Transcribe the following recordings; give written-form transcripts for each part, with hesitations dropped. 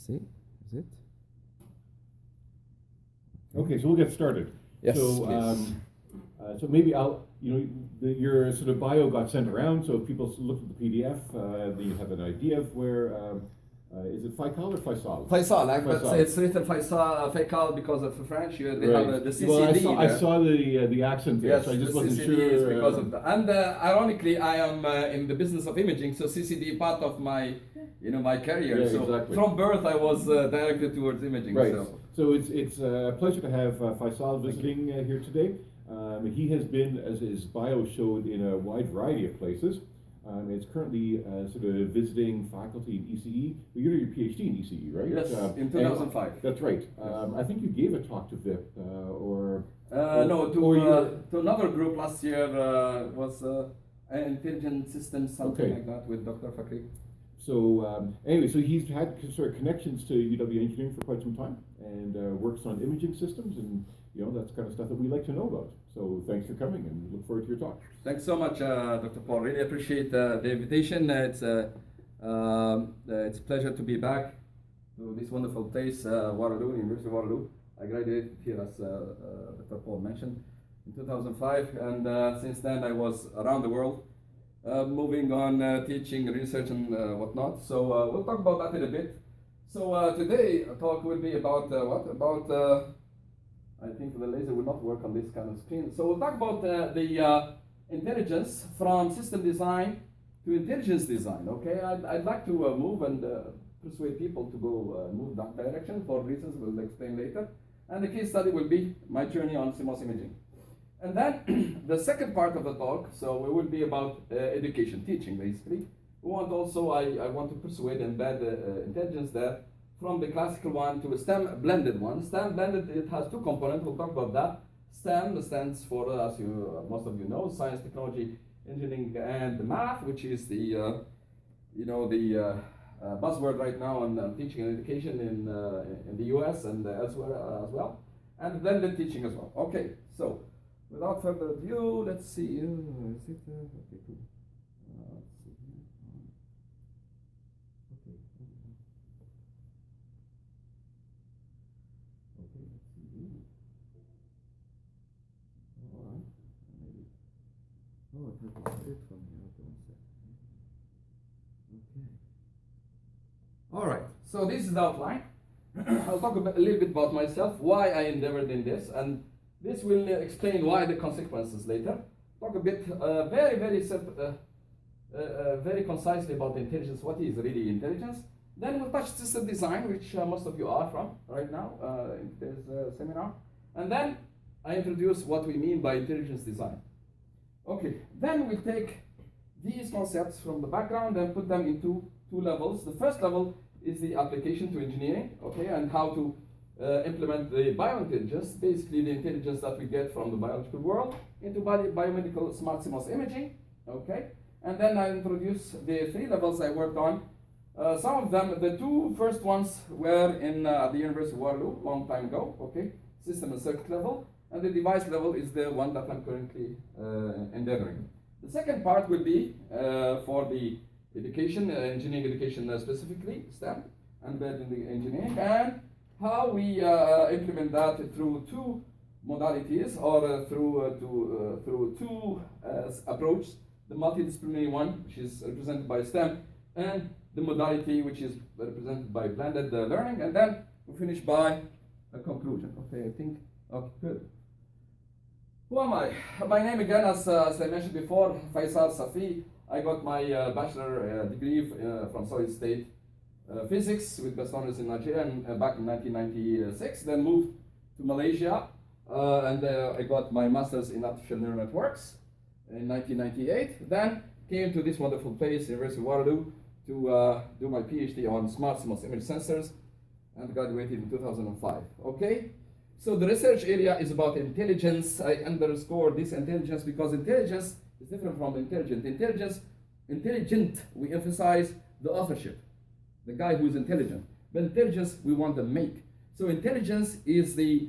see. Is it? Okay, so we'll get started. Yes, so, please. So maybe your sort of bio got sent around, so if people look at the PDF, then you have an idea of where, is it Fayçal or Fayçal? Fayçal, but Fayçal. it's written Fayçal because of French. They Right. have the CCD. Well, I saw the accent there, Yes, so I just the wasn't CCD sure. is because of that. And ironically, I am in the business of imaging, so CCD part of my, my career. Yeah, so exactly. from birth, I was directed towards imaging. Right. So It's a pleasure to have Fayçal visiting here today. He has been, as his bio showed, in a wide variety of places. Is currently sort of visiting faculty in ECE. You're doing your PhD in ECE, right? Yes, in 2005. That's right. I think you gave a talk to VIP, no, to another group last year was intelligent systems, something like that, with Dr. Fakri. So anyway, so he's had sort of connections to UW Engineering for quite some time, and works on imaging systems, and that's kind of stuff that we like to know about. So thanks for coming, and look forward to your talk. Thanks so much, Dr. Paul. Really appreciate the invitation. It's a pleasure to be back to this wonderful place, Waterloo, University of Waterloo. I graduated here, as Dr. Paul mentioned, in 2005, and since then I was around the world, moving on, teaching, research, and whatnot. So we'll talk about that in a bit. So today, a talk will be about what? About I think the laser will not work on this kind of screen. So we'll talk about the intelligence from system design to intelligence design. Okay, I'd like to move and persuade people to go move that direction for reasons we'll explain later. And the case study will be my journey on CMOS imaging. And then the second part of the talk, so we will be about education, teaching basically. We want also, I want to persuade and embed intelligence there from the classical one to a STEM blended one. STEM blended, it has two components, we'll talk about that. STEM stands for, as most of you know, science, technology, engineering, and math, which is the, buzzword right now on teaching and education in the US and elsewhere as well. And blended teaching as well. Okay, so without further ado, let's see. Is it, okay, cool. Let's see here. Okay. Okay, let's see. All right. Maybe. Oh, it has to split from here. Okay, one second. Okay. All right. So this is the outline. I'll talk a little bit about myself, why I endeavored in this, and this will explain why the consequences later. Talk a bit, very concisely about intelligence. What is really intelligence? Then we'll touch system design, which most of you are from right now in today's seminar. And then I introduce what we mean by intelligence design. Okay, then we take these concepts from the background and put them into two levels. The first level is the application to engineering, okay, and how to implement the biointelligence, basically the intelligence that we get from the biological world, into biomedical smart CMOS imaging, okay? And then I introduce the three levels I worked on. Some of them, the two first ones were at the University of Waterloo, long time ago, okay? System and circuit level, and the device level is the one that I'm currently endeavoring. The second part will be for the education, engineering education specifically, STEM, embedded in the engineering, and how we implement that through two modalities, or through two approaches. The multidisciplinary one, which is represented by STEM, and the modality, which is represented by blended learning, and then we finish by a conclusion. Okay, I think, okay, good. Who am I? My name again, as I mentioned before, Fayçal Saffih. I got my bachelor degree from Solid State Physics with best honors in Nigeria back in 1996. Then moved to Malaysia, and I got my master's in artificial neural networks in 1998. Then came to this wonderful place, University of Waterloo, to do my PhD on smart CMOS image sensors, and graduated in 2005. Okay, so the research area is about intelligence. I underscore this intelligence because intelligence is different from intelligent. Intelligent, we emphasize the authorship, the guy who is intelligent. But intelligence, we want the make. So intelligence is the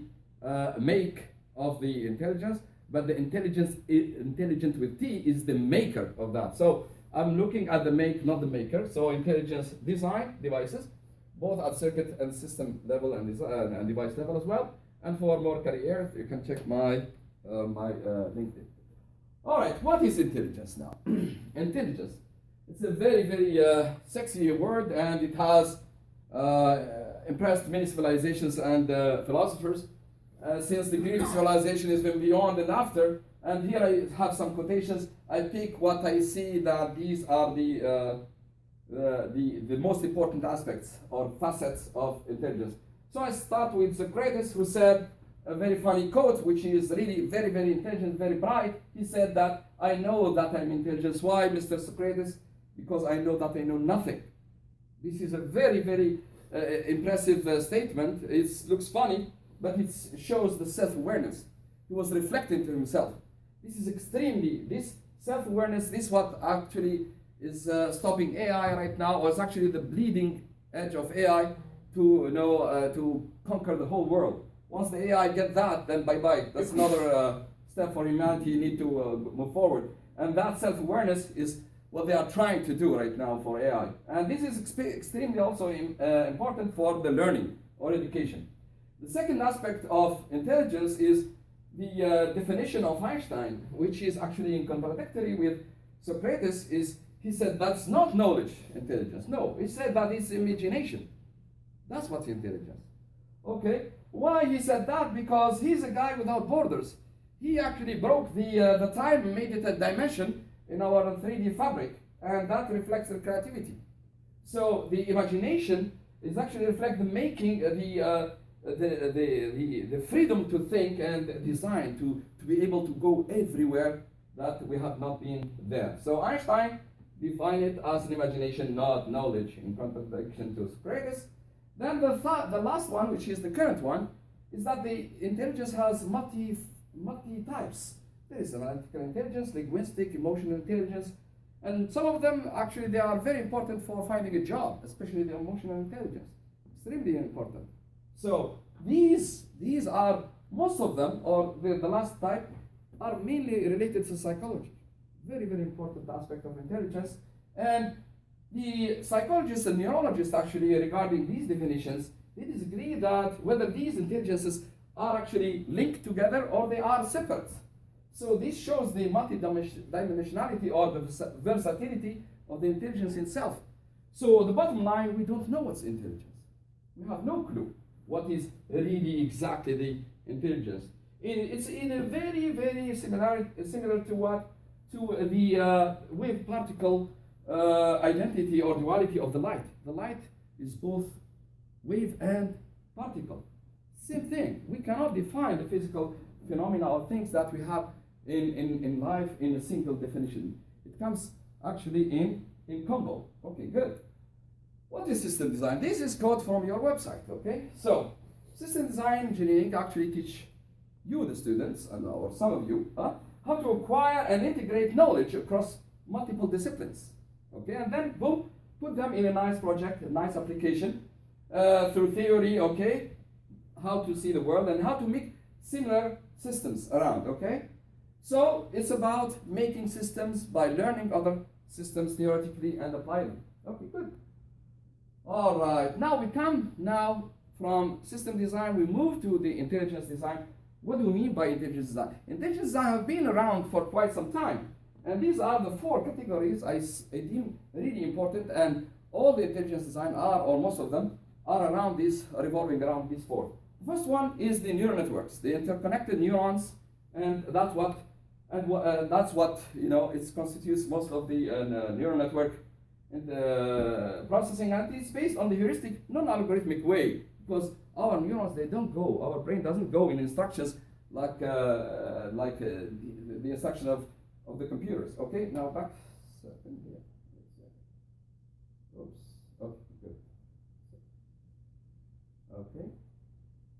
make of the intelligence, but the intelligent with T is the maker of that. So I'm looking at the make, not the maker. So intelligence design devices, both at circuit and system level and device level as well. And for more career, you can check my LinkedIn. All right, what is intelligence now? Intelligence. It's a very, very sexy word, and it has impressed many civilizations and philosophers. Since the Greek civilization is beyond and after, and here I have some quotations. I pick what I see that these are the most important aspects or facets of intelligence. So I start with Socrates, who said a very funny quote, which is really very, very intelligent, very bright. He said that, I know that I'm intelligent. Why, Mr. Socrates? Because I know that I know nothing. This is a very, very impressive statement. It looks funny, but it shows the self-awareness. He was reflecting to himself. This is this self-awareness, this what actually is stopping AI right now, or is actually the bleeding edge of AI to conquer the whole world. Once the AI get that, then bye-bye. That's another step for humanity. You need to move forward. And that self-awareness is what they are trying to do right now for AI. And this is extremely also important for the learning or education. The second aspect of intelligence is the definition of Einstein, which is actually in contradictory with Socrates. He said that's not knowledge, intelligence. No, he said that it's imagination. That's what's intelligence. Okay, why he said that? Because he's a guy without borders. He actually broke the time and made it a dimension in our 3D fabric, and that reflects the creativity. So the imagination is actually reflect the making, the freedom to think and design, to be able to go everywhere that we have not been there. So Einstein defined it as an imagination, not knowledge, in contradiction to Socrates. Then the last one, which is the current one, is that the intelligence has multi types. There is analytical intelligence, linguistic, emotional intelligence, and some of them actually they are very important for finding a job, especially the emotional intelligence. Extremely important. So these are, most of them, or the last type, are mainly related to psychology. Very, very important aspect of intelligence. And the psychologists and neurologists actually, regarding these definitions, they disagree that whether these intelligences are actually linked together or they are separate. So this shows the multidimensionality or the versatility of the intelligence itself. So the bottom line, we don't know what's intelligence. We have no clue what is really exactly the intelligence. It's in a very, very similar to the wave particle identity or duality of the light. The light is both wave and particle. Same thing. We cannot define the physical phenomena or things that we have in life in a single definition. It comes actually in combo. Okay, good. What is system design? This is code from your website, okay? So, system design engineering actually teach you, the students, or some of you, how to acquire and integrate knowledge across multiple disciplines, okay? And then, boom, put them in a nice project, a nice application, through theory, okay? How to see the world and how to make similar systems around, okay? So, it's about making systems by learning other systems theoretically and applying them. Okay, good. All right, now we come from system design, we move to the intelligence design. What do we mean by intelligence design? Intelligence design have been around for quite some time. And these are the four categories I deem really important, and all the intelligence design are, or most of them, are around this, revolving around these four. The first one is the neural networks, the interconnected neurons, and that's what it constitutes most of the neural network and processing, and it's based on the heuristic, non-algorithmic way, because our neurons, they don't go, our brain doesn't go in instructions like the instruction of the computers. Okay, now back second here. Oops. Okay, good.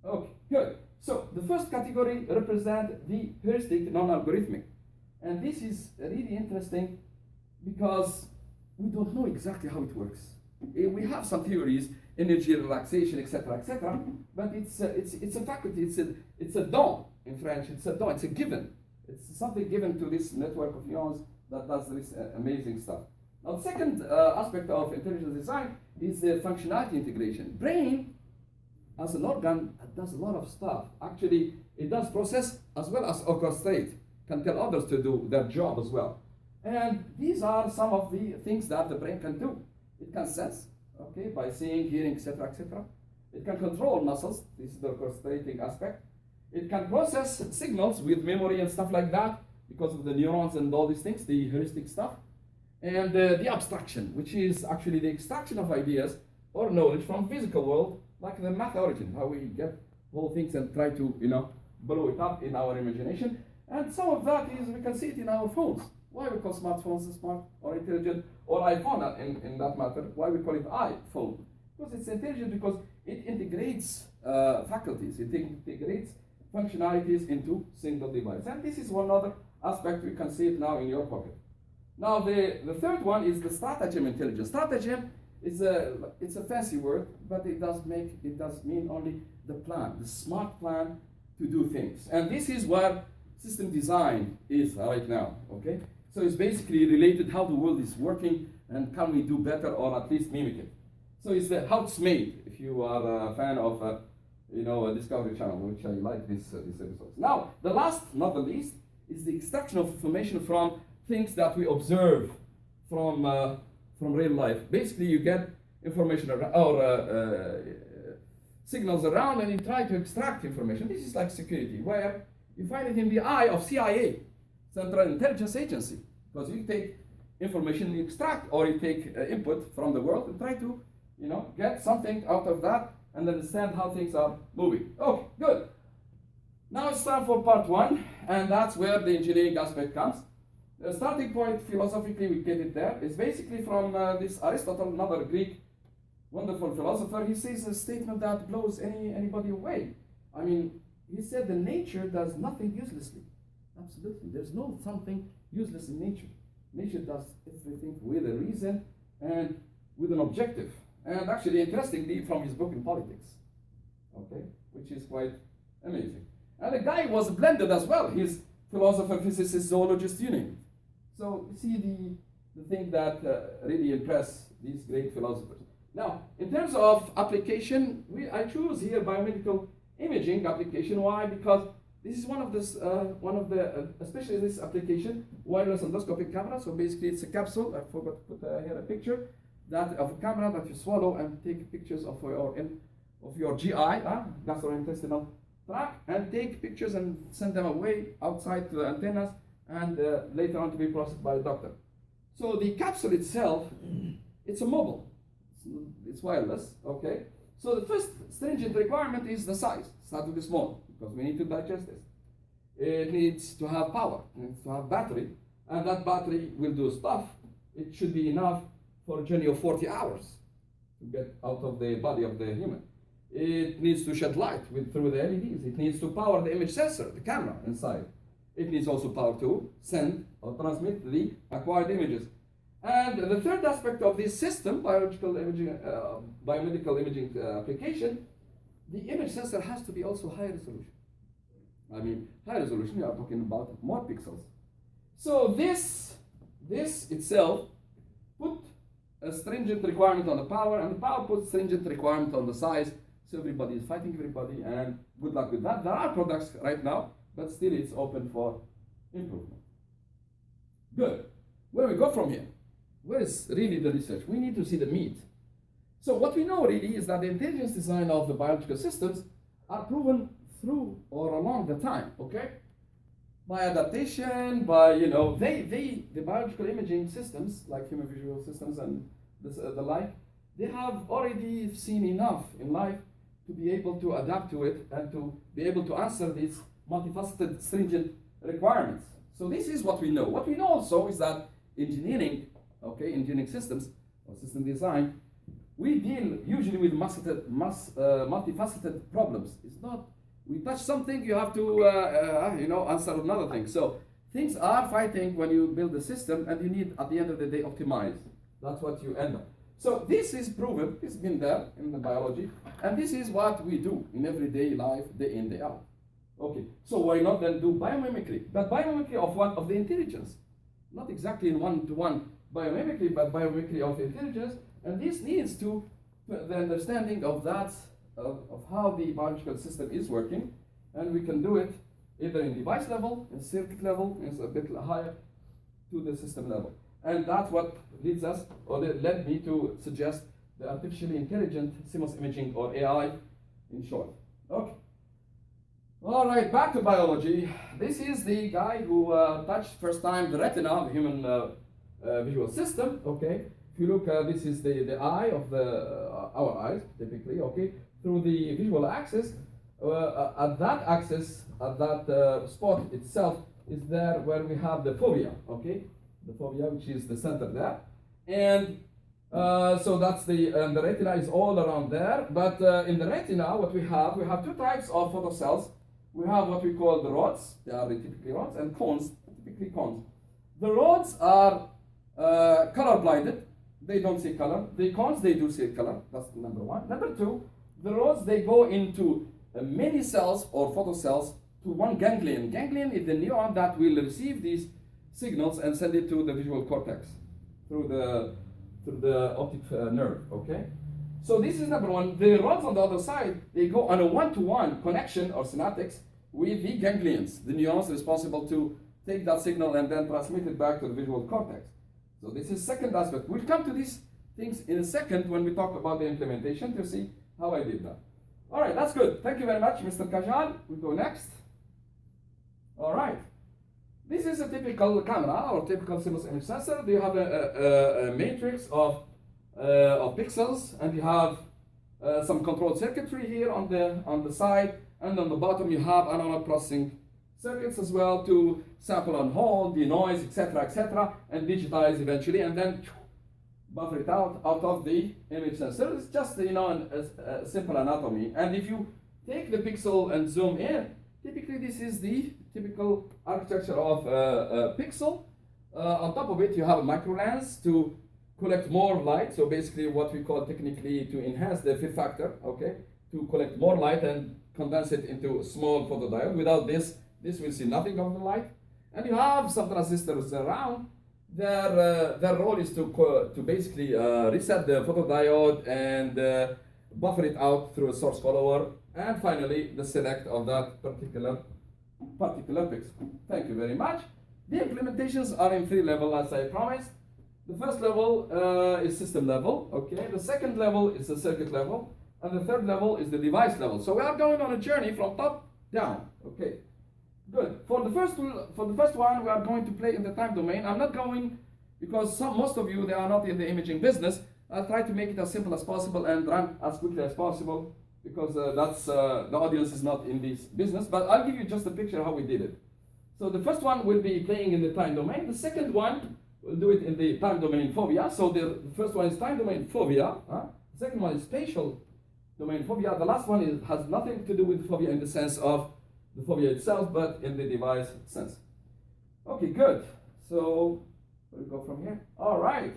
Okay, good. So the first category represent the heuristic, non-algorithmic, and this is really interesting because we don't know exactly how it works. We have some theories, energy, relaxation, etc., but it's a faculty. It's a don in French. It's a don. It's a given. It's something given to this network of neurons that does this amazing stuff. Now, the second aspect of intelligence design is the functionality integration. Brain, as an organ, does a lot of stuff. Actually, it does process as well as orchestrate, can tell others to do their job as well. And these are some of the things that the brain can do. It can sense, okay, by seeing, hearing, etc., etc. It can control muscles. This is the orchestrating aspect. It can process signals with memory and stuff like that because of the neurons and all these things, the heuristic stuff. And the abstraction, which is actually the extraction of ideas or knowledge from physical world, like the math origin, how we get whole things and try to, blow it up in our imagination. And some of that is, we can see it in our phones. Why we call smartphones smart or intelligent, or iPhone in that matter, why we call it iPhone? Because it's intelligent because it integrates faculties, it integrates functionalities into single device. And this is one other aspect, we can see it now in your pocket. Now the third one is the stratagem intelligence. Stratagem is it's a fancy word, but it does mean only the plan, the smart plan to do things. And this is where system design is right now, okay? So it's basically related how the world is working and can we do better or at least mimic it. So it's how it's made, if you are a fan of a Discovery Channel, which I like this episodes. Now, the last, not the least, is the extraction of information from things that we observe from real life. Basically, you get information or signals around and you try to extract information. This is like security, where you find it in the eye of CIA, Central Intelligence Agency, because you take information, you extract, or you take input from the world and try to, get something out of that and understand how things are moving. Okay, good. Now it's time for part one, and that's where the engineering aspect comes. The starting point, philosophically, we get it there. It's basically from this Aristotle, another Greek wonderful philosopher. He says a statement that blows anybody away. I mean, he said that nature does nothing uselessly. Absolutely. There's no something useless in nature. Nature does everything with a reason and with an objective. And actually, interestingly, from his book in Politics, okay, which is quite amazing. And the guy was blended as well. He's philosopher, physicist, zoologist, you name it. So you see the thing that really impressed these great philosophers. Now, in terms of application, I choose here biomedical imaging application. Why? Because this is one of the especially this application, wireless endoscopic camera. So basically, it's a capsule. I forgot to put here a picture of a camera that you swallow and take pictures of your GI, gastrointestinal tract, and take pictures and send them away outside to the antennas, and later on to be processed by a doctor. So the capsule itself, it's a mobile. It's wireless, okay? So the first stringent requirement is the size. Start with the small, because we need to digest this. It needs to have power, it needs to have battery, and that battery will do stuff. It should be enough for a journey of 40 hours to get out of the body of the human. It needs to shed light through the LEDs. It needs to power the image sensor, the camera inside. It needs also power to send or transmit the acquired images. And the third aspect of this system, biomedical imaging application, the image sensor has to be also high resolution. I mean, high resolution, we are talking about more pixels. So this itself put a stringent requirement on the power, and the power puts stringent requirement on the size. So everybody is fighting everybody, and good luck with that. There are products right now, but still it's open for improvement. Good. Where do we go from here? Where is really the research? We need to see the meat. So what we know really is that the intelligence design of the biological systems are proven through or along the time, okay? By adaptation, by, the biological imaging systems, like human visual systems and the like, they have already seen enough in life to be able to adapt to it and to be able to answer these multifaceted, stringent requirements. So this is what we know. What we know also is that engineering systems or system design, we deal usually with multifaceted problems. It's not, we touch something, you have to answer another thing. So things are fighting when you build a system, and you need, at the end of the day, optimize. That's what you end up. So this is proven, it's been there in the biology, and this is what we do in everyday life, day in, day out. Okay, so why not then do biomimicry? But biomimicry of what? Of the intelligence. Not exactly in one-to-one biomimicry, but biomimicry of intelligence, and this leads to the understanding of that, of how the biological system is working, and we can do it either in device level, in circuit level, and a bit higher to the system level. And that's what leads us, or led me to suggest the artificially intelligent CMOS imaging, or AI in short. Okay. All right, back to biology. This is the guy who touched first time the retina, the human visual system. Okay. If you look, this is the eye of our eyes, typically. Okay. Through the visual axis, at that axis, at that spot itself, is there where we have the fovea. Okay. The fovea, which is the center there, and so that's the retina is all around there. But in the retina, what we have two types of photocells. We have what we call the rods. They are typically rods, and cones, typically cones. The rods are color blinded. They don't see color. The cones, they do see color. That's number one. Number two, the rods, they go into many cells or photocells to one ganglion. Ganglion is the neuron that will receive these signals and send it to the visual cortex through the optic nerve. Okay. So this is number one. The rods on the other side, they go on a one-to-one connection or synaptics with the ganglions, the neurons responsible to take that signal and then transmit it back to the visual cortex. So this is second aspect. We'll come to these things in a second when we talk about the implementation to see how I did that. All right, that's good. Thank you very much, Mr. Kajal. We'll go next. All right. This is a typical camera or typical CMOS image sensor. You have a matrix of pixels, and you have some control circuitry here on the side, and on the bottom you have analog processing circuits as well to sample and hold, denoise, etc., and digitize eventually, and then buffer it out of the image sensor. It's just a simple anatomy. And if you take the pixel and zoom in, typically this is the typical architecture of a pixel. On top of it, you have a micro lens to collect more light. So basically, what we call technically to enhance the fill factor. Okay, to collect more light and condense it into a small photodiode. Without this will see nothing of the light. And you have some transistors around. Their role is to basically reset the photodiode and buffer it out through a source follower. And finally, the select of that particular pixel. Thank you very much. The implementations are in 3 levels, as I promised. The first level is system level. Okay. The second level is the circuit level, and the third level is the device level. So we are going on a journey from top down. Okay. Good. For the first one, we are going to play in the time domain. I'm not going because most of you, they are not in the imaging business. I'll try to make it as simple as possible and run as quickly as possible, because that's the audience is not in this business. But I'll give you just a picture of how we did it. So the first one will be playing in the time domain. The second one, we'll do it in the time domain fovea. So the first one is time domain fovea. The second one is spatial domain fovea. The last one has nothing to do with fovea in the sense of the fovea itself, but in the device sense. Okay, good. So we'll go from here. All right.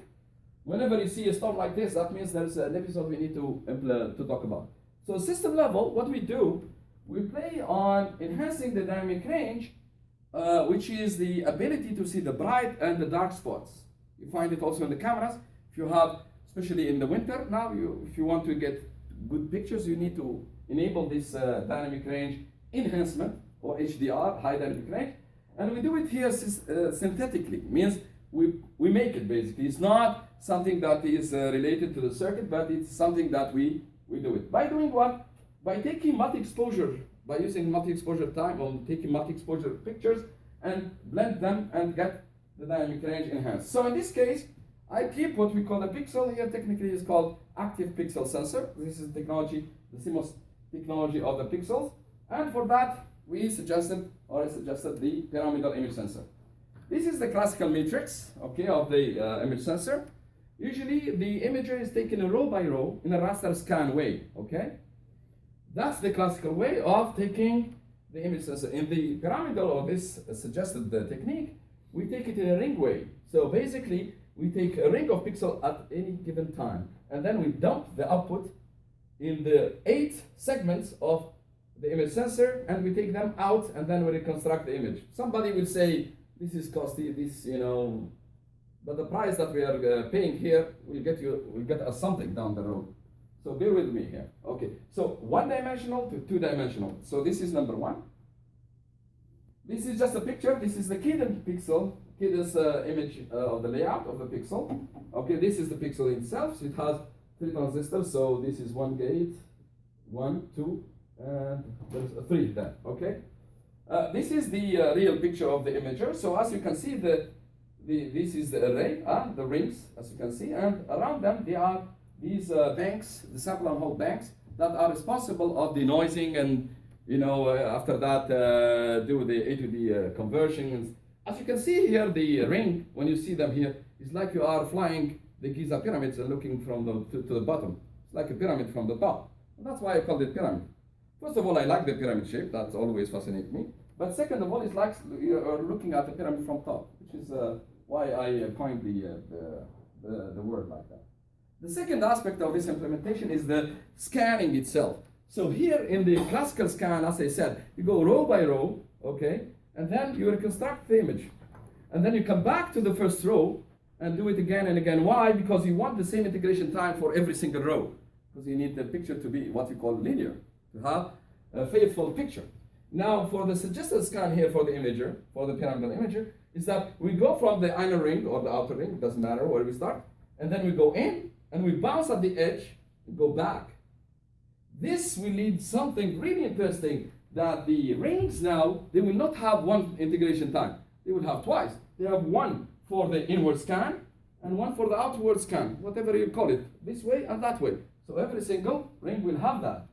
Whenever you see a storm like this, that means there's an episode we need to talk about. So system level, what we do, we play on enhancing the dynamic range, which is the ability to see the bright and the dark spots. You find it also in the cameras. If you have, especially in the winter now, if you want to get good pictures, you need to enable this dynamic range enhancement, or HDR, high dynamic range. And we do it here synthetically, means we make it basically. It's not something that is related to the circuit, but it's something that we do it. By doing what? By taking multi-exposure, by using multi-exposure time, or taking multi-exposure pictures and blend them and get the dynamic range enhanced. So in this case, I keep what we call a pixel here, technically is called active pixel sensor. This is technology, the CMOS technology of the pixels. And for that, I suggested the pyramidal image sensor. This is the classical matrix, okay, of the image sensor. Usually, the imager is taken row by row in a raster scan way, okay? That's the classical way of taking the image sensor. In the pyramidal, or this suggested technique, we take it in a ring way. So basically, we take a ring of pixels at any given time, and then we dump the output in the 8 segments of the image sensor, and we take them out, and then we reconstruct the image. Somebody will say, this is costly, this, but the price that we are paying here will get us something down the road. So bear with me here. Okay, so one-dimensional to two-dimensional. So this is number one. This is just a picture. This is the hidden pixel, hidden image of the layout of the pixel. Okay, this is the pixel itself. So it has 3 transistors. So this is one gate, 1, 2, and there's 3 there. Okay. This is the real picture of the imager. So as you can see, this is the array, the rings, as you can see, and around them there are these banks, the sample and hold banks, that are responsible of denoising and, after that do the A to D conversion. As you can see here, the ring, when you see them here, is like you are flying the Giza pyramids and looking from to the bottom. It's like a pyramid from the top. And that's why I called it pyramid. First of all, I like the pyramid shape. That's always fascinates me. But second of all, it's like you're looking at the pyramid from top, which is why I coined the word like that. The second aspect of this implementation is the scanning itself. So here in the classical scan, as I said, you go row by row, okay, and then you reconstruct the image. And then you come back to the first row and do it again and again. Why? Because you want the same integration time for every single row. Because you need the picture to be what you call linear, to have a faithful picture. Now, for the suggested scan here for the imager, for the pyramidal imager, is that we go from the inner ring or the outer ring, doesn't matter where we start, and then we go in, and we bounce at the edge and go back. This will lead something really interesting, that the rings now, they will not have one integration time. They will have twice. They have one for the inward scan and one for the outward scan, whatever you call it, this way and that way. So every single ring will have that,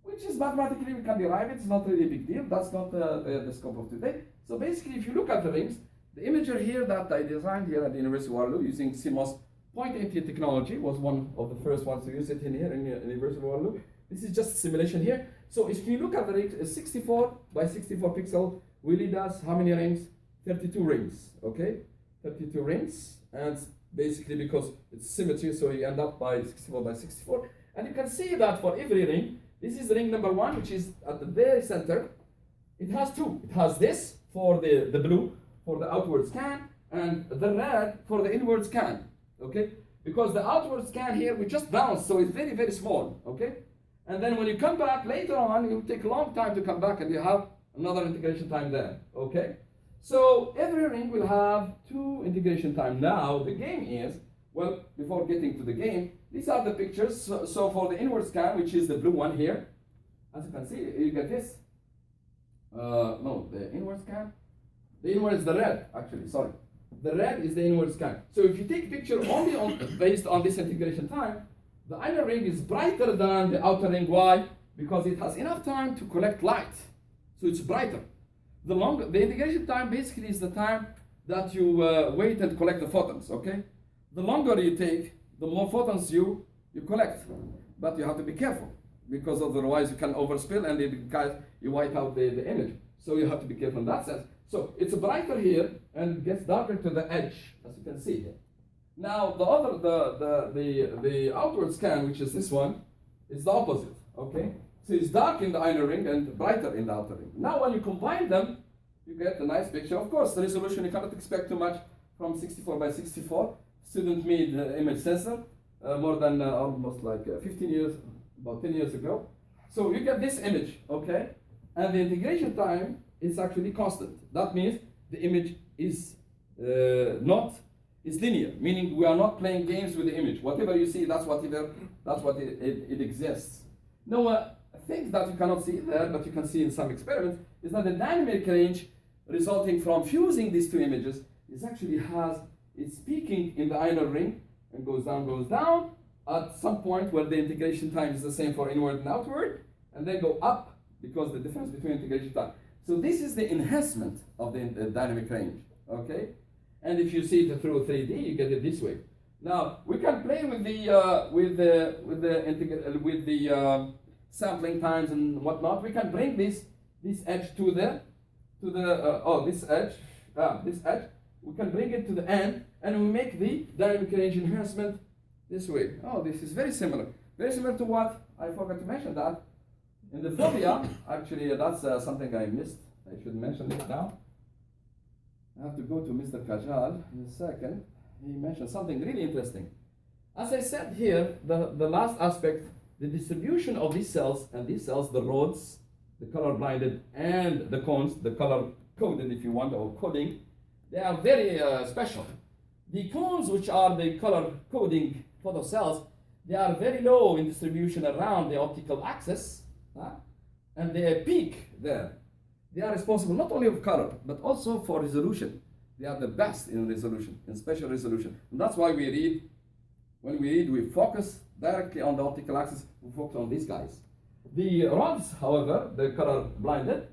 which is mathematically we can derive it. It's not really a big deal. That's not the scope of today. So basically, if you look at the rings, the imager here that I designed here at the University of Waterloo using CMOS point-and-click technology was one of the first ones to use it in here in the University of Waterloo. This is just a simulation here. So if you look at the ring, 64 by 64 pixel will lead us how many rings? 32 rings, okay? 32 rings, and basically because it's symmetry, so you end up by 64 by 64. And you can see that for every ring, this is ring number 1, which is at the very center. It has 2. It has this for the blue, for the outward scan, and the red for the inward scan, okay? Because the outward scan here, we just bounce, so it's very, very small, okay? And then when you come back later on, it will take a long time to come back, and you have another integration time there, okay? So every ring will have 2 integration time. Now, the game is, well, before getting to the game, these are the pictures. So for the inward scan, which is the blue one here, as you can see, you get this. No, the inward scan. The inward is the red, actually, sorry. The red is the inward scan. So if you take picture only based on this integration time, the inner ring is brighter than the outer ring. Why? Because it has enough time to collect light. So it's brighter. The integration time basically is the time that you wait and collect the photons, okay? The longer you take, the more photons you collect. But you have to be careful, because otherwise you can overspill and you wipe out the image. So you have to be careful in that sense. So it's brighter here and gets darker to the edge, as you can see here. Now the outward scan, which is this one, is the opposite, okay? So it's dark in the inner ring and brighter in the outer ring. Now when you combine them, you get a nice picture. Of course, the resolution, you cannot expect too much from 64 by 64. Student made image sensor more than almost like 15 years, about 10 years ago. So you get this image, okay? And the integration time is actually constant. That means the image is linear, meaning we are not playing games with the image. Whatever you see, that's what it exists. Now, things that you cannot see there, but you can see in some experiments, is that the dynamic range resulting from fusing these 2 images is actually it's peaking in the inner ring and goes down at some point where the integration time is the same for inward and outward, and then go up because the difference between integration time. So this is the enhancement of the dynamic range, okay? And if you see it through 3D, you get it this way. Now we can play with the sampling times and whatnot. We can bring this edge to this edge. We can bring it to the end, and we make the dynamic range enhancement this way. Oh, this is very similar to what I forgot to mention that in the phobia. Actually, that's something I missed. I should mention it now. I have to go to Mr. Kajal in a second. he mentioned something really interesting. As I said here, the last aspect, the distribution of these cells, and these cells, the rods, the color blinded, and the cones, the color coded if you want, or coding, they are very special. The cones, which are the color coding photocells, they are very low in distribution around the optical axis, and they peak there. They are responsible not only of color, but also for resolution. They are the best in resolution, in spatial resolution. And that's why we read, when we read, we focus directly on the optical axis, we focus on these guys. The rods, however, the color blinded,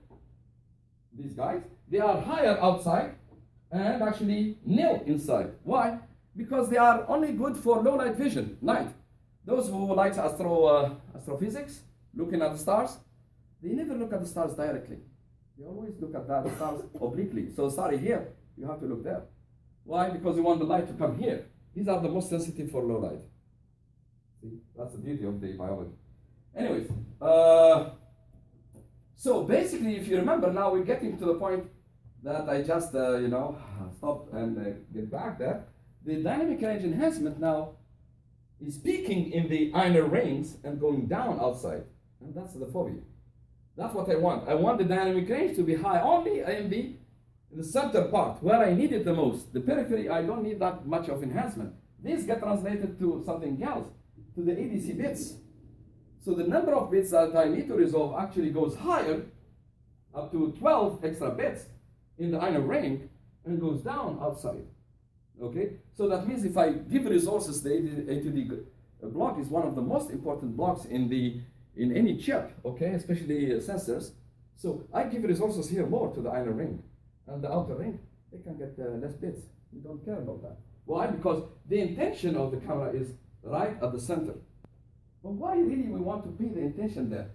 these guys, they are higher outside and actually nil inside. Why? Because they are only good for low light vision, night. Those who like astrophysics, looking at the stars, they never look at the stars directly. They always look at the stars obliquely. So sorry, here, you have to look there. Why? Because you want the light to come here. These are the most sensitive for low light. See, that's the beauty of the biology. Anyways, so basically, if you remember, now we're getting to the point that I just, stop and get back there. The dynamic range enhancement now is peaking in the inner rings and going down outside. And that's the phobia. That's what I want. I want the dynamic range to be high only in the center part, where I need it the most. The periphery, I don't need that much of enhancement. These get translated to something else, to the ADC bits. So the number of bits that I need to resolve actually goes higher, up to 12 extra bits in the inner ring, and goes down outside. Okay? So that means if I give resources, the A to D block is one of the most important blocks in any chip, okay, especially sensors. So I give resources here more to the inner ring, and the outer ring, they can get less bits. We don't care about that. Why? Because the intention of the camera is right at the center. But why really we want to be the intention there?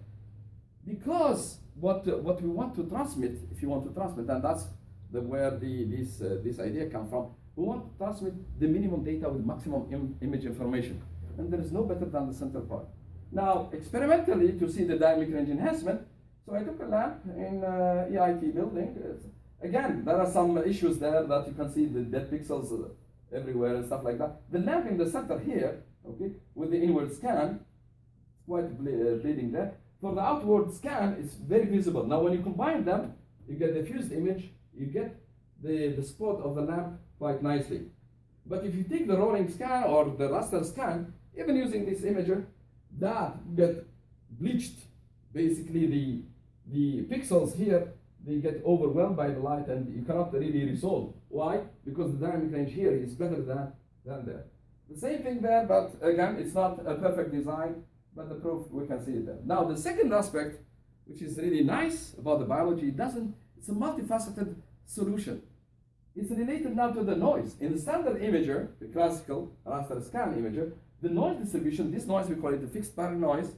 Because what we want to transmit, if you want to transmit, and that's where this idea comes from, we want to transmit the minimum data with maximum image information. And there is no better than the center part. Now, experimentally, to see the dynamic range enhancement, so I took a lamp in EIT building. Again, there are some issues there that you can see the dead pixels everywhere and stuff like that. The lamp in the center here, okay, with the inward scan, quite bleeding there. For the outward scan, it's very visible. Now, when you combine them, you get the fused image, you get the spot of the lamp quite nicely. But if you take the rolling scan or the raster scan, even using this imager, that get bleached. Basically, the pixels here, they get overwhelmed by the light and you cannot really resolve. Why? Because the dynamic range here is better than there. The same thing there, but again, it's not a perfect design, but the proof, we can see it there. Now, the second aspect, which is really nice about the biology, it's a multifaceted solution. It's related now to the noise. In the standard imager, the classical raster scan imager, the noise distribution, this noise, we call it the fixed pattern noise.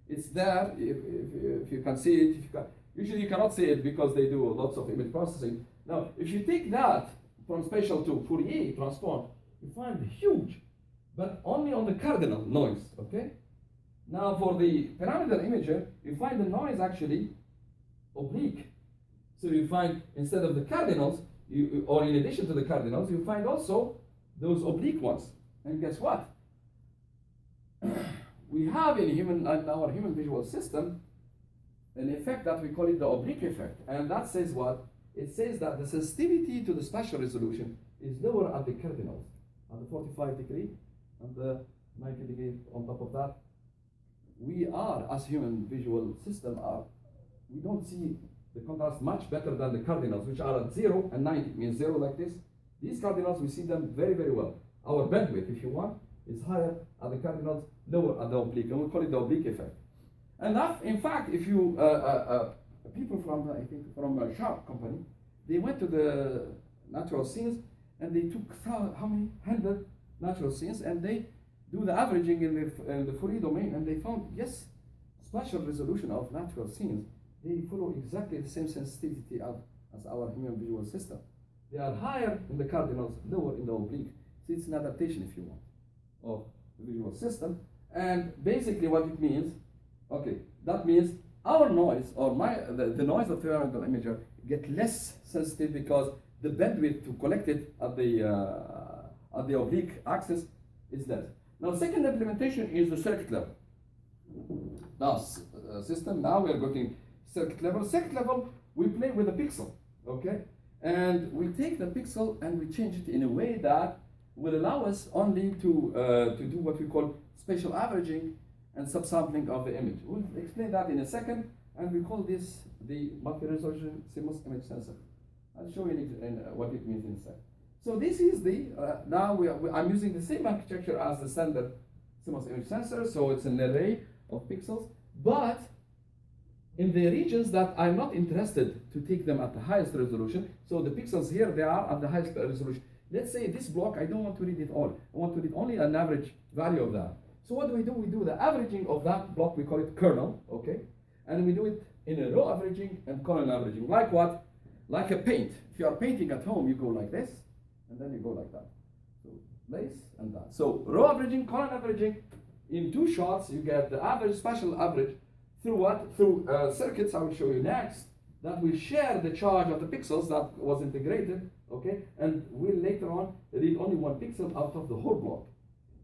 It's there, if you can see it. Usually you cannot see it because they do lots of image processing. Now, if you take that from spatial to Fourier transform, you find huge, but only on the cardinal noise, okay? Now, for the parameter imager, you find the noise actually oblique. So you find, instead of the cardinals, or in addition to the cardinals, you find also those oblique ones. And guess what? We have in our human visual system an effect that we call it the oblique effect. And that says what? It says that the sensitivity to the spatial resolution is lower at the cardinals, at the 45 degree and the 90 degree on top of that. We are, as human visual system, we don't see the contrast much better than the cardinals, which are at 0 and 90, means 0 like this. These cardinals, we see them very, very well. Our bandwidth, if you want, is higher at the cardinals, lower at the oblique, and we call it the oblique effect. And that, in fact, if you, people from, I think, from a Sharp company, they went to the natural scenes, and they took how many 100 natural scenes, and they do the averaging in the Fourier domain, and they found, yes, spatial resolution of natural scenes, they follow exactly the same sensitivity as our human visual system. They are higher in the cardinals, lower in the oblique. So it's an adaptation, if you want, of the visual system. And basically what it means, okay, that means our noise, or the noise of the parameter imager, get less sensitive because the bandwidth to collect it at at the oblique axis is less. Now, second implementation is the circuit level. Now, system, now we are going circuit level. Circuit level, we play with a pixel, okay? And we take the pixel and we change it in a way that will allow us only to do what we call spatial averaging and subsampling of the image. We'll explain that in a second, and we call this the multi-resolution CMOS image sensor. I'll show you what it means in a second. So this is the, now I'm using the same architecture as the standard CMOS image sensor, so it's an array of pixels, but in the regions that I'm not interested to take them at the highest resolution, so the pixels here, they are at the highest resolution. Let's say this block, I don't want to read it all. I want to read only an average value of that. So what do? We do the averaging of that block, we call it kernel, okay? And we do it in a row averaging and column averaging. Like what? Like a paint. If you are painting at home, you go like this, and then you go like that. So place and that. So row averaging, column averaging, in 2 shots, you get the average, spatial average, through what? Through circuits I will show you next, that will share the charge of the pixels that was integrated, okay? And we'll later on read only 1 pixel out of the whole block.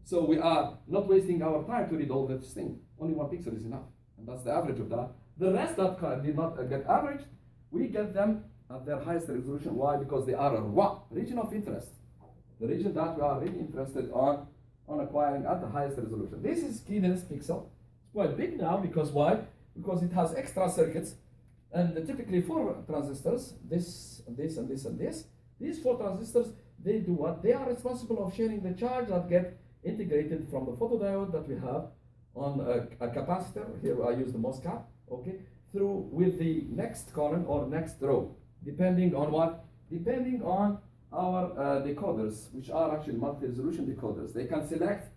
So we are not wasting our time to read all this thing. Only 1 pixel is enough, and that's the average of that. The rest that did not get averaged, we get them at their highest resolution. Why? Because they are a region of interest. The region that we are really interested on acquiring at the highest resolution. This is keenness pixel. It's quite big now because why? Because it has extra circuits, and typically 4 transistors, this, and this, and this, and this. These 4 transistors, they do what? They are responsible of sharing the charge that get integrated from the photodiode that we have on a capacitor. Here I use the MOSFET, okay, through with the next column or next row, depending on what? Depending on our decoders, which are actually multi-resolution decoders. They can select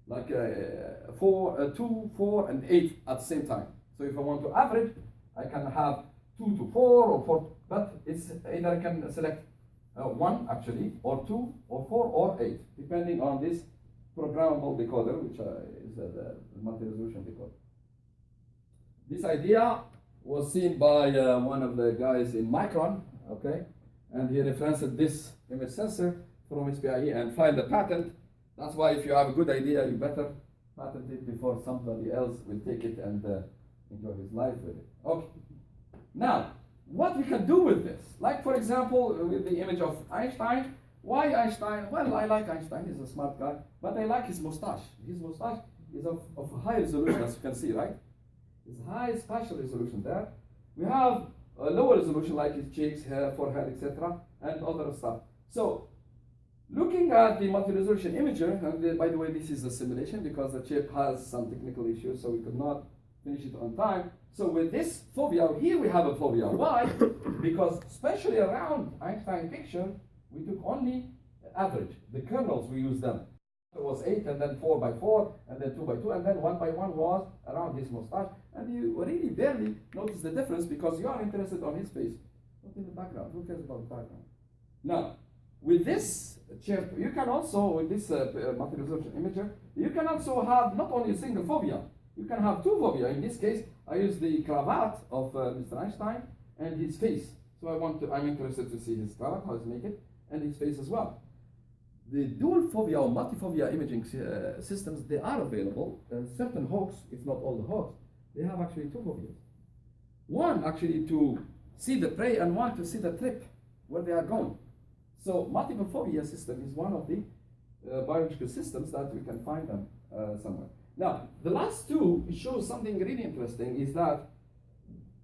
like 2, 4, and 8 at the same time. So if I want to average, I can have 2 to 4 or 4, but it's either I can select 1 actually, or 2, or 4, or 8, depending on this programmable decoder, which is the multi-resolution decoder. This idea was seen by one of the guys in Micron, okay, and he referenced this image sensor from SPIE and filed a patent. That's why if you have a good idea, you better patent it before somebody else will take it and enjoy his life with it. Okay. Now, what we can do with this, like for example, with the image of Einstein. Why Einstein? Well, I like Einstein, he's a smart guy, but I like his mustache. His mustache is of high resolution, as you can see, right? It's high spatial resolution there. We have a lower resolution like his cheeks, hair, forehead, etc., and other stuff. So, looking at the multi-resolution imager, and by the way, this is a simulation because the chip has some technical issues, so we could not finish it on time. So with this fovea, here we have a fovea. Why? Because especially around Einstein picture, we took only average. The kernels, we used them. It was 8, and then 4 by 4, and then 2 by 2, and then 1 by 1 was around his mustache. And you really barely notice the difference because you are interested on his face, not in the background. Who cares about the background? Now, with this chip, you can also, with this multi-resolution imager, you can also have not only a single fovea, you can have 2 fovea. In this case, I use the cravat of Mr. Einstein and his face. So I'm interested to see his cravat, how to make it, and his face as well. The dual fovea or multi-fovea imaging systems, they are available. Certain hawks, if not all the hawks, they have actually 2 foveas. One actually to see the prey and one to see the trip, where they are going. So multiple fovea system is one of the biological systems that we can find them somewhere. Now, the last 2 shows something really interesting, is that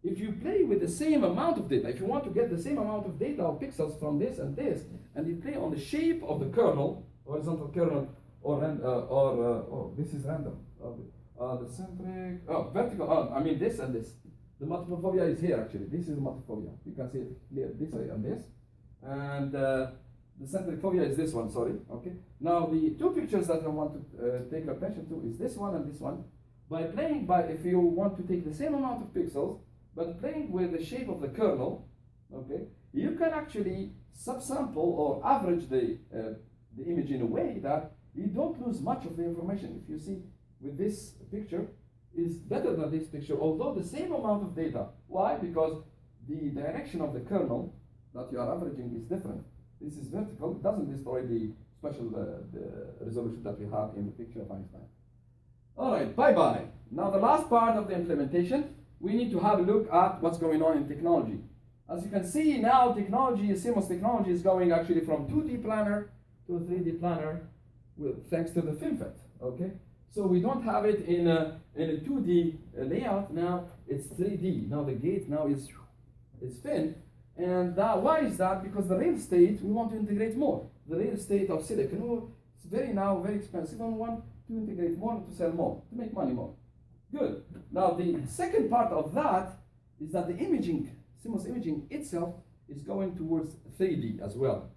if you play with the same amount of data, if you want to get the same amount of data of pixels from this and this, and you play on the shape of the kernel, horizontal kernel, or this is random, the centric, vertical, I mean this and this. The multiple fovea is here actually. This is the multiple fovea. You can see it clear this way and this. And the centric fovea is this one, sorry. Okay. Now the 2 pictures that I want to take attention to is this one and this one. If you want to take the same amount of pixels, but playing with the shape of the kernel, okay, you can actually subsample or average the image in a way that you don't lose much of the information. If you see with this picture is better than this picture, although the same amount of data. Why? Because the direction of the kernel that you are averaging is different. This is vertical, it doesn't destroy the special the resolution that we have in the picture of Einstein. All right, bye-bye. Now the last part of the implementation, we need to have a look at what's going on in technology. As you can see now, technology, CMOS technology is going actually from 2D planar to a 3D planar thanks to the FinFET, okay? So we don't have it in a 2D layout, now it's 3D. Now the gate now is thin. And why is that? Because the real estate, we want to integrate more. The real estate of silicon, it's very expensive, and we want to integrate more, to sell more, to make money more. Good. Now the second part of that is that the imaging, CMOS imaging itself is going towards 3D as well.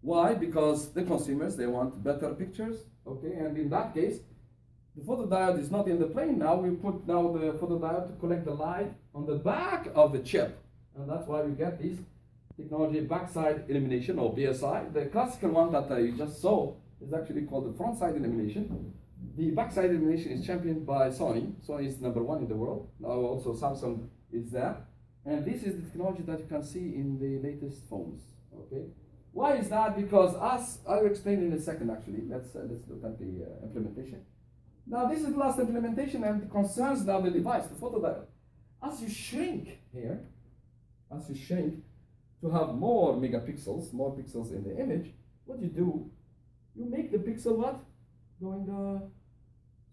Why? Because the consumers, they want better pictures, okay? And in that case, the photodiode is not in the plane now. We put now the photodiode to collect the light on the back of the chip. And that's why we get this technology, backside illumination, or BSI. The classical one that you just saw is actually called the front side illumination. The backside illumination is championed by Sony. Sony is #1 in the world. Now also Samsung is there. And this is the technology that you can see in the latest phones, okay? Why is that? Because as I will explain in a second actually. Let's look at the implementation. Now this is the last implementation and it concerns now the device, the photodiode. As you shrink here, as you shrink to have more megapixels, more pixels in the image, what you do, you make the pixel what? Going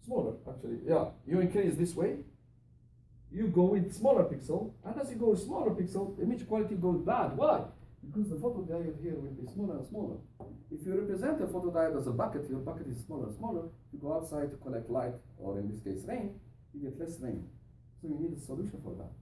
smaller actually. Yeah, you increase this way. You go with smaller pixel, and as you go with smaller pixel, the image quality goes bad. Why? Because the photodiode here will be smaller and smaller. If you represent a photodiode as a bucket, your bucket is smaller and smaller. You go outside to collect light, or in this case rain, you get less rain. So you need a solution for that.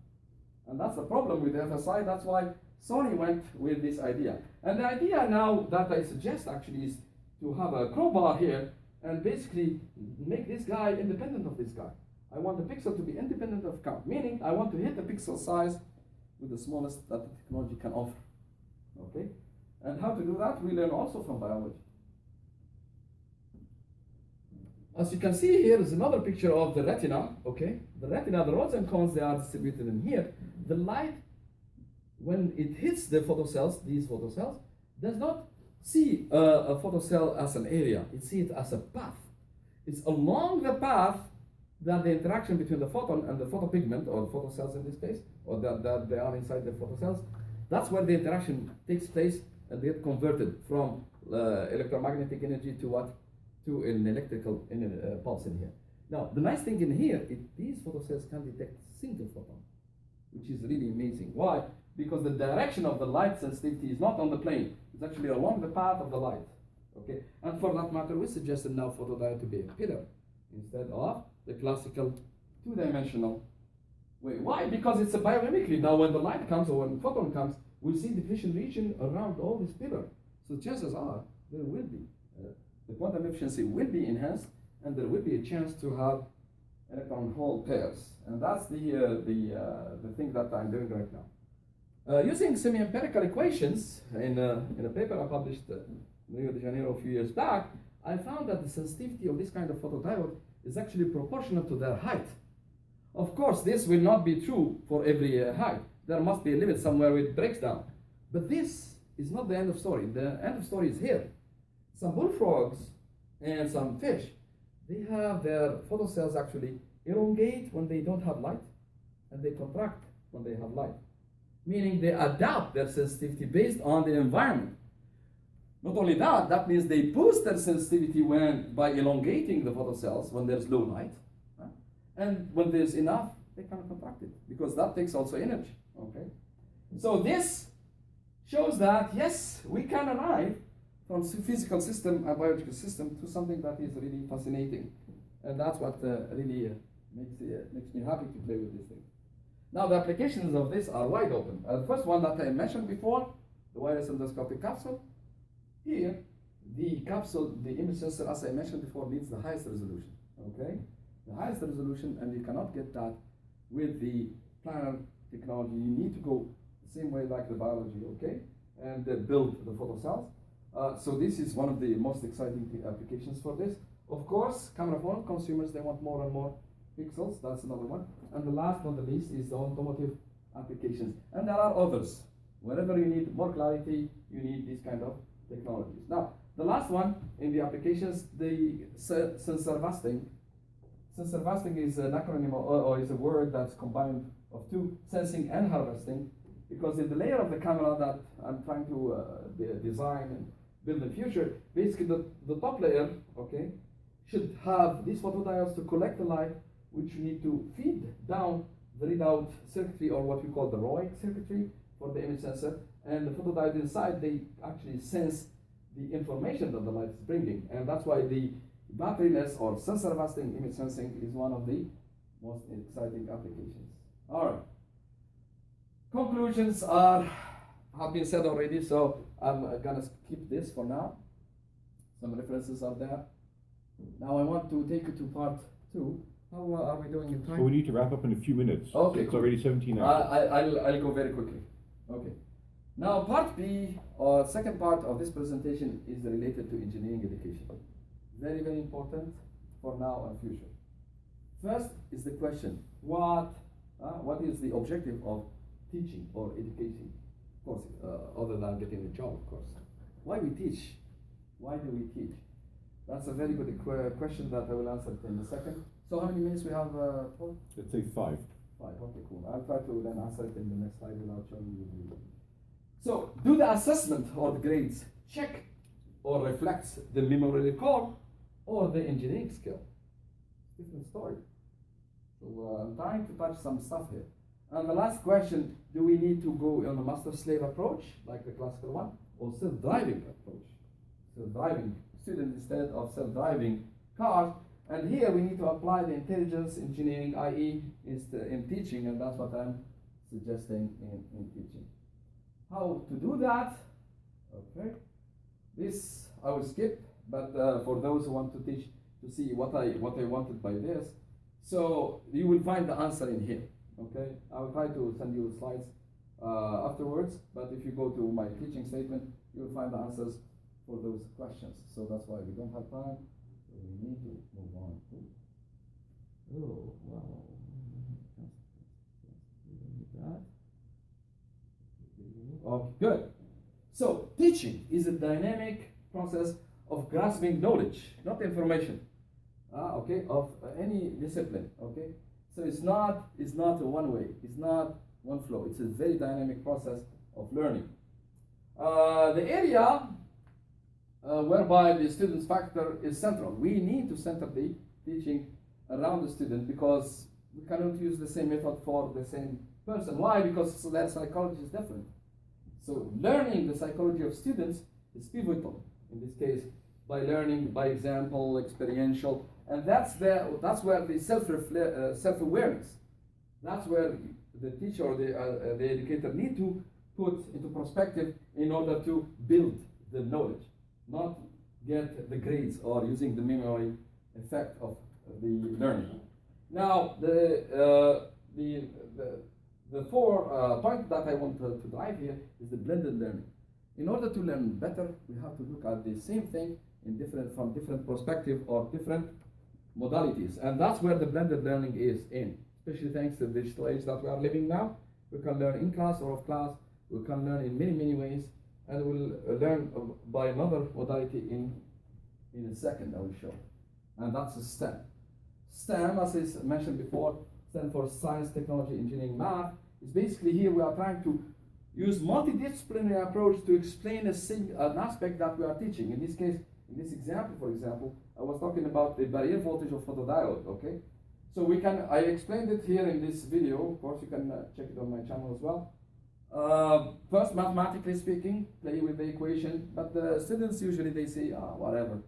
And that's the problem with the FSI. That's why Sony went with this idea. And the idea now that I suggest actually is to have a crowbar here and basically make this guy independent of this guy. I want the pixel to be independent of count, meaning I want to hit the pixel size with the smallest that the technology can offer. Okay? And how to do that, we learn also from biology. As you can see here is another picture of the retina, okay? The retina, the rods and cones, they are distributed in here. The light, when it hits the photocells, these photocells, does not see a photocell as an area. It sees it as a path. It's along the path that the interaction between the photon and the photopigment, or the photocells in this case, or that they are inside the photocells, that's where the interaction takes place and they get converted from electromagnetic energy to what? To an electrical pulse in here. Now, the nice thing in here is these photocells can detect single photon, which is really amazing. Why? Because the direction of the light sensitivity is not on the plane. It's actually along the path of the light. Okay? And for that matter, we suggested now photodiode to be a pillar instead of the classical two-dimensional way. Why? Because it's a biomimicry. Now, when the light comes or when the photon comes, we see diffusion region around all this pillar. So chances are there will be the quantum efficiency will be enhanced, and there will be a chance to have electron-hole pairs. And that's the thing that I'm doing right now. Using semi-empirical equations in a paper I published in Rio de Janeiro a few years back, I found that the sensitivity of this kind of photodiode is actually proportional to their height. Of course, this will not be true for every height. There must be a limit somewhere where it breaks down. But this is not the end of story. The end of story is here. Some bullfrogs and some fish, they have their photocells actually elongate when they don't have light, and they contract when they have light. Meaning they adapt their sensitivity based on the environment. Not only that, that means they boost their sensitivity by elongating the photocells when there's low light. And when there's enough, they can contract it, because that takes also energy. Okay? So this shows that, yes, we can arrive from physical system and biological system to something that is really fascinating. And that's what really makes me happy to play with this thing. Now, the applications of this are wide open. The first one that I mentioned before, the wireless endoscopic capsule. Here, the capsule, the image sensor, as I mentioned before, needs the highest resolution. Okay? The highest resolution, and you cannot get that with the planar technology. You need to go the same way like the biology, okay? And build the photocells. So this is one of the most exciting applications for this. Of course, camera phone consumers, they want more and more pixels. That's another one. And the last but not the least is the automotive applications. And there are others. Wherever you need more clarity, you need these kind of technologies. Now, The last one in the applications, the sensor vesting. Sensor vesting is an acronym or is a word that's combined of two, sensing and harvesting, because in the layer of the camera that I'm trying to design and build in the future, basically the top layer, okay, should have these photodiodes to collect the light, which you need to feed down the readout circuitry, or what we call the ROIC circuitry for the image sensor. And the photodiode inside, they actually sense the information that the light is bringing. And that's why the batteryless or sensor vesting image sensing is one of the most exciting applications. All right. Conclusions have been said already, so I'm gonna skip this for now. Some references are there. Now I want to take you to part 2. How are we doing in time? So we need to wrap up in a few minutes. Okay, It's cool. already 17 hours. I'll go very quickly. Okay. Now part B, or second part of this presentation, is related to engineering education. Very, very important for now and future. First is the question, what is the objective of teaching or education? Of course, other than getting a job, of course. Why we teach? Why do we teach? That's a very good question that I will answer in a second. So how many minutes we have, Paul? Let's say 5. 5, okay, cool. I'll try to then answer it in the next slide without showing you the video. So, do the assessment or the grades check or reflects the memory recall or the engineering skill? Different story. So, I'm trying to touch some stuff here. And the last question, do we need to go on a master-slave approach, like the classical one, or self-driving approach? Self-driving students instead of self-driving cars. And here we need to apply the intelligence engineering, i.e. in teaching, and that's what I'm suggesting in teaching. How to do that? Okay. This I will skip, but for those who want to teach, to see what I wanted by this, so you will find the answer in here. Okay. I will try to send you the slides afterwards, but if you go to my teaching statement, you will find the answers for those questions. So that's why we don't have time. So we need to move on. Oh wow. Okay, good. So teaching is a dynamic process of grasping knowledge, not information. Okay, of any discipline. Okay, so it's not a one way. It's not one flow. It's a very dynamic process of learning. The area whereby the student's factor is central. We need to center the teaching around the student because we cannot use the same method for the same person. Why? Because their psychology is different. So learning the psychology of students is pivotal in this case by learning by example, experiential, and that's where the self-awareness. That's where the teacher or the educator need to put into perspective in order to build the knowledge, not get the grades or using the memory effect of the learning. Now the 4 point that I want to drive here is the blended learning. In order to learn better, we have to look at the same thing from different perspective or different modalities, and that's where the blended learning is in. Especially thanks to the digital age that we are living now, we can learn in class or off class. We can learn in many ways, and we'll learn by another modality in a second. I will show, and that's a STEM. STEM, as is mentioned before, stands for Science, Technology, Engineering, Math. Is basically here we are trying to use multidisciplinary approach to explain an aspect that we are teaching. In this case, in this example, for example, I was talking about the barrier voltage of photodiode. Okay, so I explained it here in this video. Of course, you can check it on my channel as well. First, mathematically speaking, play with the equation, but the students usually they say, whatever.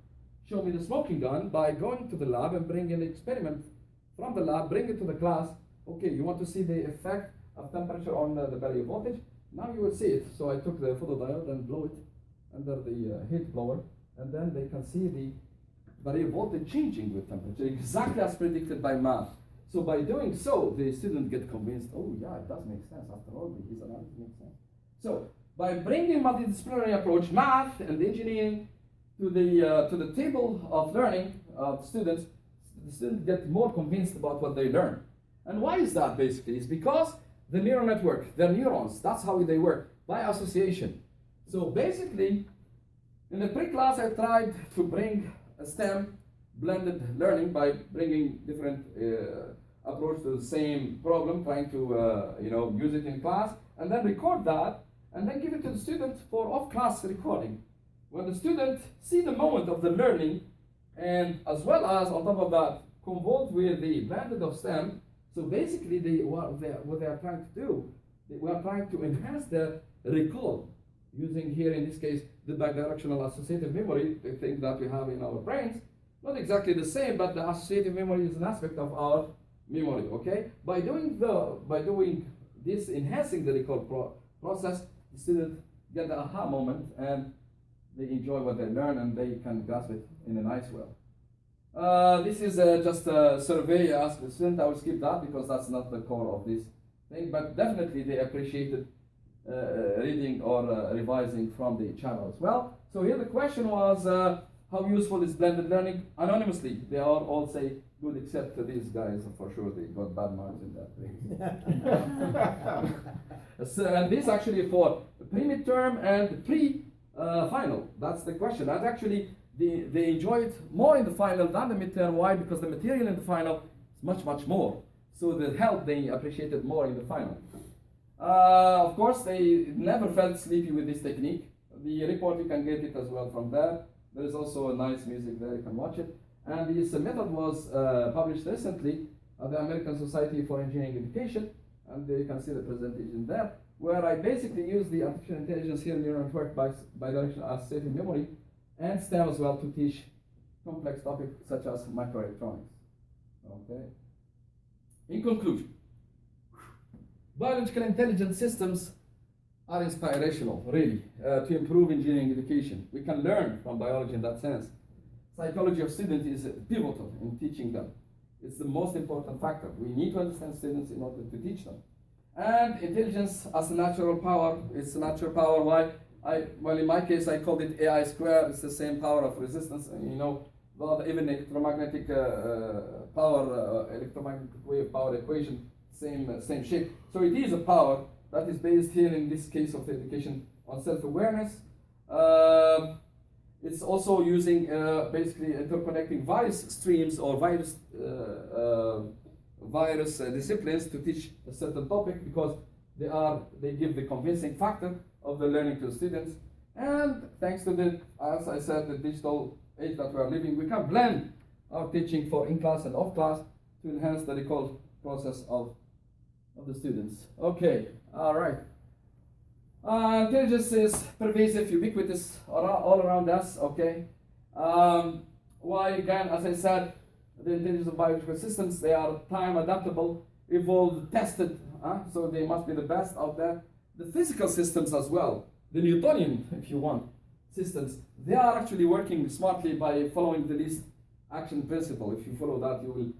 Show me the smoking gun by going to the lab and bring an experiment from the lab, bring it to the class. Okay, you want to see the effect of temperature on the barrier voltage? Now you will see it. So I took the photodiode and blew it under the heat blower, and then they can see the barrier voltage changing with temperature, exactly as predicted by math. So by doing so, the student get convinced, oh yeah, it does make sense. After all, his analysis makes sense. So by bringing multidisciplinary approach, math and engineering, to the table of learning of students, the students get more convinced about what they learn. And why is that basically? It's because the neural network, their neurons, that's how they work, by association. So basically, In the pre-class, I tried to bring a STEM blended learning by bringing different approach to the same problem, trying to use it in class, and then record that, and then give it to the student for off-class recording. When the student see the moment of the learning, and as well as on top of that, convolved with the blended of STEM, so basically what they are trying to do, we are trying to enhance the recall, using here in this case the bidirectional associative memory, the thing that we have in our brains. Not exactly the same, but the associative memory is an aspect of our memory, okay? By doing this, enhancing the recall process, the students get the aha moment and they enjoy what they learn and they can grasp it in a nice way. This is just a survey. I asked the student. I will skip that because that's not the core of this thing, but definitely they appreciated reading or revising from the channel as well. So here the question was, how useful is blended learning? Anonymously, they all say good, except these guys, for sure, they got bad marks in that thing. So, and this actually for pre-midterm and pre-final. That's the question. And actually, they enjoy it more in the final than the midterm. Why? Because the material in the final is much, much more. So the help they appreciated more in the final. Of course, they never felt sleepy with this technique. The report, you can get it as well from there. There is also a nice music there, you can watch it. And this method was published recently at the American Society for Engineering Education, and you can see the presentation there, where I basically use the artificial intelligence here neural network by bidirectional associative memory and STEM as well to teach complex topics such as microelectronics. Okay. In conclusion, biological intelligence systems are inspirational, really, to improve engineering education. We can learn from biology in that sense. Psychology of students is pivotal in teaching them. It's the most important factor. We need to understand students in order to teach them. And intelligence as a natural power, it's a natural power. Why? Well, in my case, I called it AI squared. It's the same power of resistance. And, well, even electromagnetic power, electromagnetic wave power equation, same shape. So it is a power that is based here in this case of the education on self-awareness. It's also using basically interconnecting various streams or various disciplines to teach a certain topic because they give the convincing factor of the learning to the students. And thanks to the, as I said, the digital age that we are living, we can blend our teaching for in-class and off-class to enhance the recall process of the students. Okay, all right. Intelligence is pervasive, ubiquitous, all around us, okay? Why, again, as I said, the intelligence of biological systems, they are time adaptable, evolved, tested, so they must be the best out there. The physical systems as well, the Newtonian, if you want, systems, they are actually working smartly by following the least action principle. If you follow that, you will,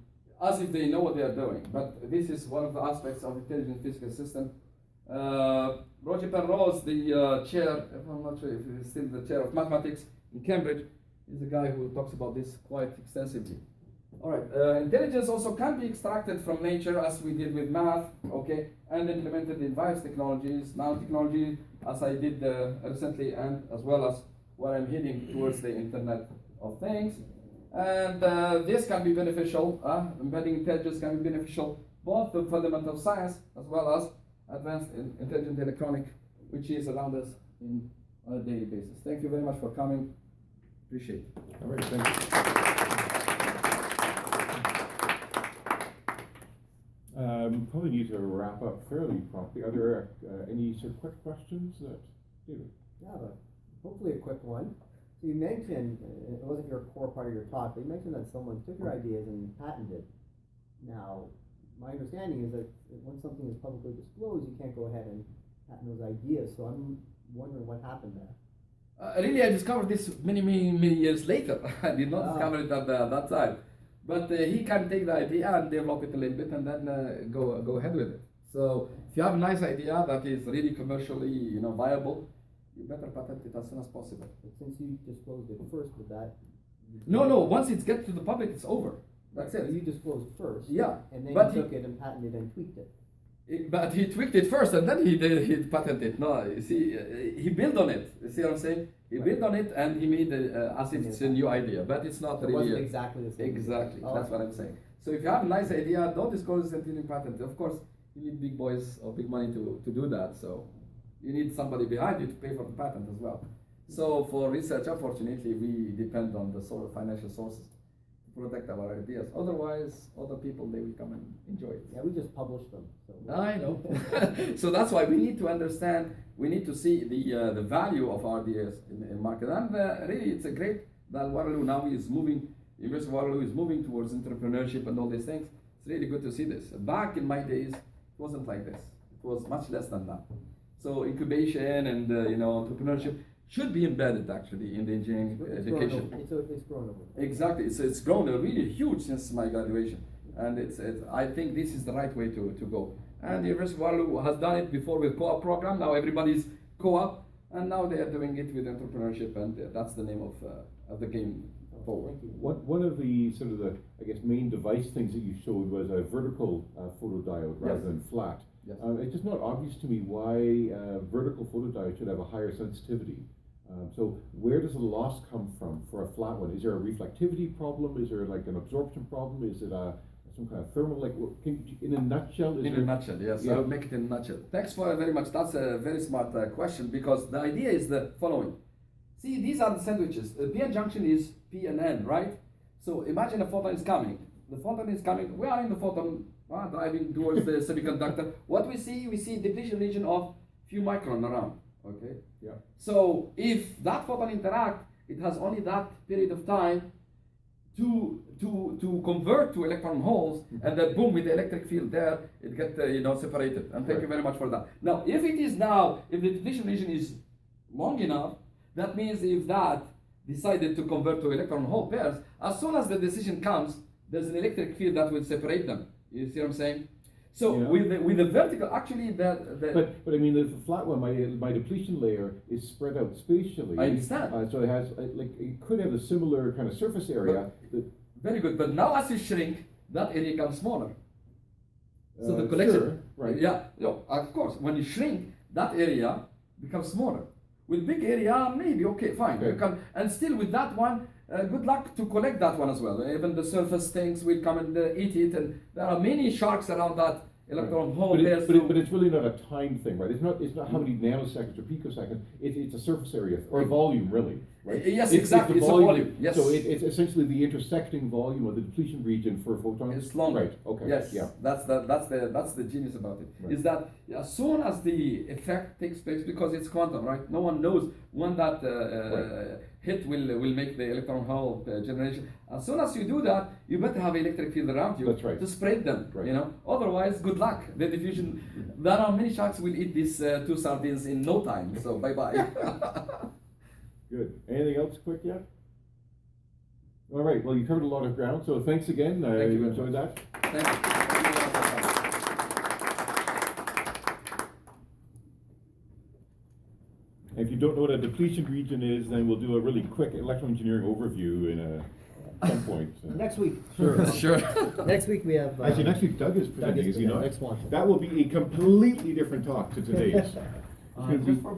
as if they know what they are doing. But this is one of the aspects of intelligent physical system. Roger Penrose, the chair, I'm not sure if he's still the chair of mathematics in Cambridge, is the guy who talks about this quite extensively. All right, intelligence also can be extracted from nature as we did with math, okay, and implemented in various technologies, nanotechnology, as I did recently, and as well as what I'm heading towards the Internet of Things. And this can be beneficial, embedding intelligence can be beneficial, both the fundamental science as well as advanced intelligent electronic, which is around us on a daily basis. Thank you very much for coming. Appreciate it. All right, thank you. Probably need to wrap up fairly promptly. Are there any sort of quick questions that David? Yeah, but hopefully a quick one. So you mentioned, it wasn't your core part of your talk, but you mentioned that someone took your ideas and patented. Now, my understanding is that when something is publicly disclosed, you can't go ahead and patent those ideas. So I'm wondering what happened there. Really, I discovered this many years later. I did not discover it at that time. But he can take the idea and develop it a little bit and then go ahead with it. So if you have a nice idea that is really commercially viable, you better patent it as soon as possible. But since you disclosed it first with that... No, once it gets to the public, it's over. That's it. So you disclosed first. Yeah. And then but you took it and patented and tweaked it. But he tweaked it first, and then he patented it. No, you see, he built on it. You see what I'm saying? He built on it, and he made it as if it's a new idea, but it's not So it really. wasn't exactly the same. Exactly, Oh, that's what I'm saying. So if you have a nice idea, don't disclose it until you patent it. Of course, you need big boys or big money to do that. So you need somebody behind you to pay for the patent as well. So for research, unfortunately, we depend on the sort of financial sources to protect our ideas. Otherwise, other people, they will come and enjoy it. Yeah, we just published them. So I know. So that's why we need to understand, we need to see the value of our ideas in market. And really, it's a great that Waterloo now is moving, University of Waterloo is moving towards entrepreneurship and all these things. It's really good to see this. Back in my days, it wasn't like this. It was much less than that. So incubation and entrepreneurship should be embedded actually in the engineering education. It's grown over. Exactly, it's grown really huge since my graduation, and I think this is the right way to go. And the University of Waterloo has done it before with co-op program. Now everybody's co-op, and now they are doing it with entrepreneurship, and that's the name of the game forward. One of the sort of the main device things that you showed was a vertical photodiode rather than flat. Yes. It's just not obvious to me why vertical photodiode should have a higher sensitivity. So where does the loss come from for a flat one? Is there a reflectivity problem? Is there like an absorption problem? Is it some kind of thermal, in a nutshell? In a nutshell, yes. Yeah. I'll make it in a nutshell. Thanks for very much. That's a very smart question, because the idea is the following. See, these are the sandwiches. The PN junction is P and N, right? So imagine a photon is coming. The photon is coming. We are in the photon driving towards the semiconductor. What we see depletion region of few micron around. Okay. Yeah. So if that photon interact, it has only that period of time to convert to electron holes, and then boom, with the electric field there, it get separated. And thank you very much for that. Now, if the depletion region is long enough, that means if that decided to convert to electron hole pairs, as soon as the decision comes, there's an electric field that will separate them. You see what I'm saying? So with the vertical, actually, but I mean, the flat one, my depletion layer is spread out spatially. I understand. So it has it could have a similar kind of surface area. Very good. But now as you shrink, that area becomes smaller. So the collection, sure, right? Yeah. Of course. When you shrink, that area becomes smaller. With big area, maybe okay, fine. Okay. You can, and still with that one, good luck to collect that one as well. Even the surface things will come and eat it, and there are many sharks around that electron hole. But it's really not a time thing, right? It's not how many nanoseconds or picoseconds. It's a surface area or volume, really, right? Yes, exactly. It's a volume. Yes. So it's essentially the intersecting volume of the depletion region for photons. It's long. Right. Okay. Yes. Yeah. That's the genius about it. Right. Is that as soon as the effect takes place, because it's quantum, right? No one knows when that hit will make the electron hole generation. As soon as you do that, you better have electric field around you. That's right. To spread them. Right. Otherwise, good luck. The diffusion. There are many sharks will eat these two sardines in no time. So bye bye. Good. Anything else quick yet? All right. Well, you covered a lot of ground, so thanks again. Thank you. Enjoyed that. Thank you. If you don't know what a depletion region is, then we'll do a really quick electron engineering overview at some point. Next week. Sure. Next week we have. Actually, next week Doug is presenting, is he not? Next one. That will be a completely different talk to today's. Just for